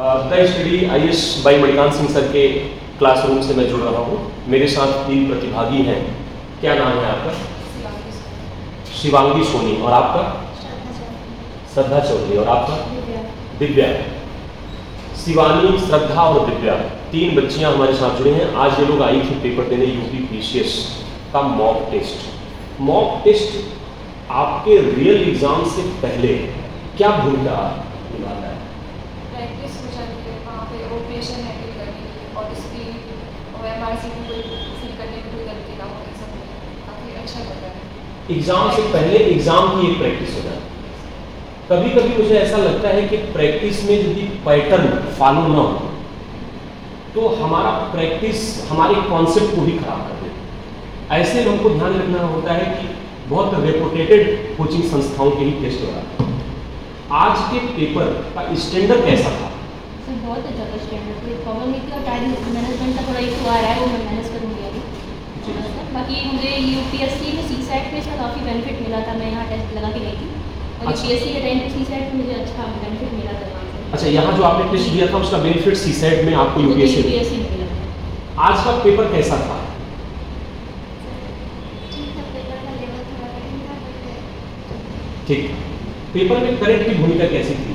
The study IAS by Manikant Singh sir के classroom से मैं जुड़ रहा हूँ। मेरे साथ 3 प्रतिभागी हैं। क्या नाम है आपका? शिवांगी सोनी। और आपका? श्रद्धा चौधरी। और आपका? दिव्या। शिवानी, श्रद्धा और दिव्या 3 बच्चियां हमारे साथ जुड़े हैं। आज ये लोग आई थी पेपर देने यूपी पीसीएस का मॉक टेस्ट। मॉक टेस्ट आपके रियल एग्जाम से पहले क्या भूमिका निभाता है? प्रैक्टिस हो जाती है वहाँ पे ओपरेशन हैंडल करने की और स्पीड और एमआरसी को कोई फिल करने में कोई गलती ना हो, सब काफ़ी अच्छा लगता है। एग्जाम से पहले एग्जाम की एक प्रैक्टिस हो जाती है। कभी कभी मुझे ऐसा लगता है कि प्रैक्टिस में यदि पैटर्न फॉलो ना हो तो हमारा प्रैक्टिस हमारे कॉन्सेप्ट को भी खराब कर देता है। ऐसे में हमको ध्यान रखना होता है कि बहुत रेपुटेटेड कोचिंग संस्थाओं के ही टेस्ट हो रहा है। आज के पेपर का स्टैंडर्ड कैसा था? सर बहुत अच्छा था स्टैंडर्ड। कोई प्रॉब्लम नहीं थी और टाइम मैनेजमेंट का थोड़ा इशू आ रहा है, वो मैं मैनेज करूँगी अभी। बाकी मुझे यूपीएससी में सीसैट में इसका काफ़ी बेनिफिट मिला था। मैं यहाँ टेस्ट लगा के गई थी और यूपीएससी के टाइम पे सीसैट में मुझे अच्छा बेनिफिट मिला था वहाँ से। अच्छा, यहाँ जो आपने टेस्ट दिया था उसका बेनिफिट सीसैट में आपको यूपीएससी में मिला था। आज का पेपर कैसा था? ठीक। पेपर में करंट की भूमिका कैसी थी?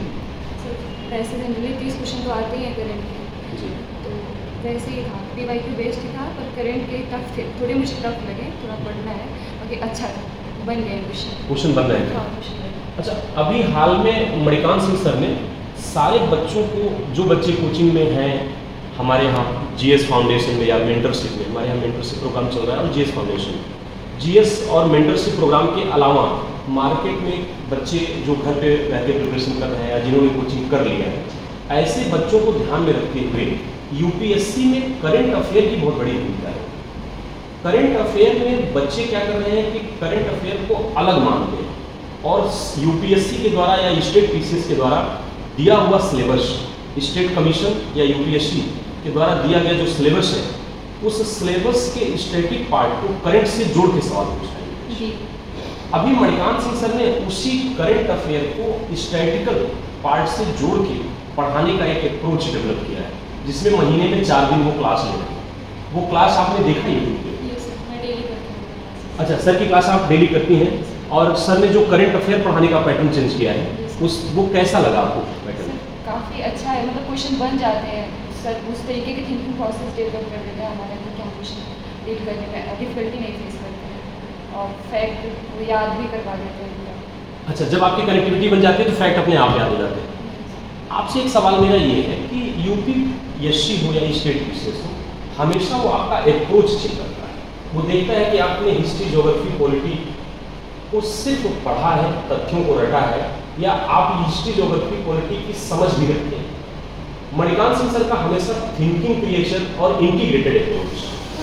वैसे जनरली 30 क्वेश्चन तो आते ही हैं करंट के, जी। तो वैसे ही था, पीवाईक्यू बेस्ड ही था, पर करंट के टफ थे, थोड़े मुझे टफ लगे, थोड़ा पढ़ना है। बाकी अच्छा था, बन गए क्वेश्चन बन रहे हाँ, थे। अच्छा, अभी हाल में मणिकांत सिंह सर ने सारे बच्चों को, जो बच्चे कोचिंग में हैं हमारे यहाँ जीएस फाउंडेशन में या मेंटरशिप में, हमारे यहाँ मेंटरशिप प्रोग्राम चल रहा है और जीएस फाउंडेशन जीएस और मेंटरशिप प्रोग्राम के अलावा मार्केट में बच्चे जो घर पे रहते प्रिपरेशन कर रहे हैं या जिन्होंने कोचिंग कर लिया है, ऐसे बच्चों को ध्यान में रखते हुए यूपीएससी में करंट अफेयर की बहुत बड़ी भूमिका है। करंट अफेयर में बच्चे क्या कर रहे हैं कि करंट अफेयर को अलग मानते हैं और यूपीएससी के द्वारा या स्टेट पीसीएस के द्वारा दिया हुआ सिलेबस, स्टेट कमीशन या यूपीएससी के द्वारा दिया गया जो सिलेबस है, उस सिलेबस के स्टैटिक पार्ट को करंट से जोड़ के सवाल पूछा है। अभी मणिकांत सिंह सर ने उसी करंट अफेयर को स्टैटिकल पार्ट से जोड़ के पढ़ाने का एक अप्रोच डेवलप किया है, जिसमें महीने में 4 दिन वो क्लास लेते हैं। वो क्लास आपने देखा ही होगी? अच्छा, सर की क्लास आप डेली करती हैं और सर ने जो करंट अफेयर पढ़ाने का पैटर्न चेंज किया है वो कैसा लगा आपको पैटर्न? काफ़ी अच्छा है, मतलब क्वेश्चन बन जाते हैं सर, उस तरीके के थिंकिंग प्रोसेस डेवलप कर देते हैं हमारे अंदर, क्या क्वेश्चन डील करने में डिफिकल्टी नहीं फेस करते हैं और फैक्ट वो याद भी करवा देते हैं। अच्छा, जब आपकी कनेक्टिविटी बन जाती है तो फैक्ट अपने आप याद हो जाते हैं। आपसे एक सवाल मेरा ये है कि यूपीएससी हो या स्टेट पीसीएस हो, हमेशा वो आपका अप्रोच चेक करता है। वो देखता है कि आपने हिस्ट्री, ज्योग्राफी, पॉलिटी को सिर्फ पढ़ा है, तथ्यों को रटा है, या आप हिस्ट्री, ज्योग्राफी, पॉलिटी की समझ भी रखते हैं। मणिकांत सिंह सर का हमेशा थिंकिंग, क्रिएशन और इंटीग्रेटेड अप्रोच।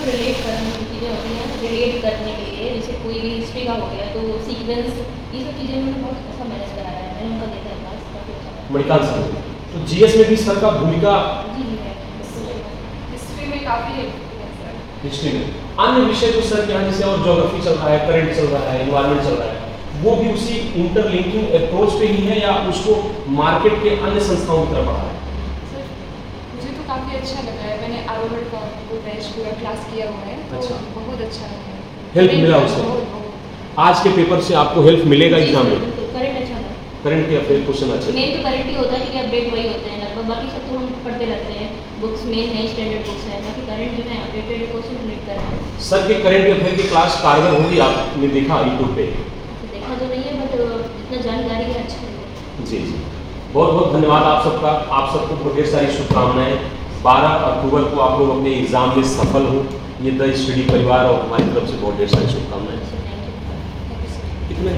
रिलेट करने की चीज़ें होती हैं, रिलेट करने के लिए, जैसे कोई भी हिस्ट्री का हो गया तो सीक्वेंस, ये सब चीज़ें उन्होंने बहुत अच्छा मैनेज कराया है। मैंने उनका देखा है क्लास, काफ़ी अच्छा। मणिकांत सर तो जीएस में भी सर का भूमिका हिस्ट्री में काफ़ी है सर। हिस्ट्री में अन्य विषय जो सर के यहाँ जैसे और ज्योग्राफी चल रहा है, करंट चल रहा है, एनवायरमेंट चल रहा है, वो भी उसी इंटरलिंकिंग अप्रोच पे ही है या उसको मार्केट के अन्य संस्थाओं की तरफ बढ़ा है? सर मुझे तो काफ़ी अच्छा लगा है, मैंने आरोवर्ड का वो बैच पूरा क्लास किया हुआ है, तो अच्छा। बहुत अच्छा लगा है। हेल्प मिला उससे? आज के पेपर से आपको हेल्प मिलेगा एग्जाम में? करंट अच्छा था। करंट के अफेयर क्वेश्चन अच्छे? मेन तो करंट ही होता है, क्योंकि अपडेट वही होते हैं लगभग, बाकी सब तो हम पढ़ते रहते हैं, बुक्स में नई स्टैंडर्ड बुक्स है, बाकी करंट जो है अपडेटेड क्वेश्चन रीड कर रहे हैं। सर के करंट अफेयर की क्लास कारगर होगी, आपने देखा यूट्यूब पे? देखा तो नहीं है, बट जितना जानकारी है अच्छा है। जी जी, बहुत बहुत धन्यवाद आप सबका। आप सबको बहुत ढेर सारी शुभकामनाएं। 12 अक्टूबर को आप लोग अपने एग्जाम में सफल हो, ये द स्टडी परिवार और हमारी तरफ से बहुत ढेर सारी शुभकामनाएं। Thank you. कितने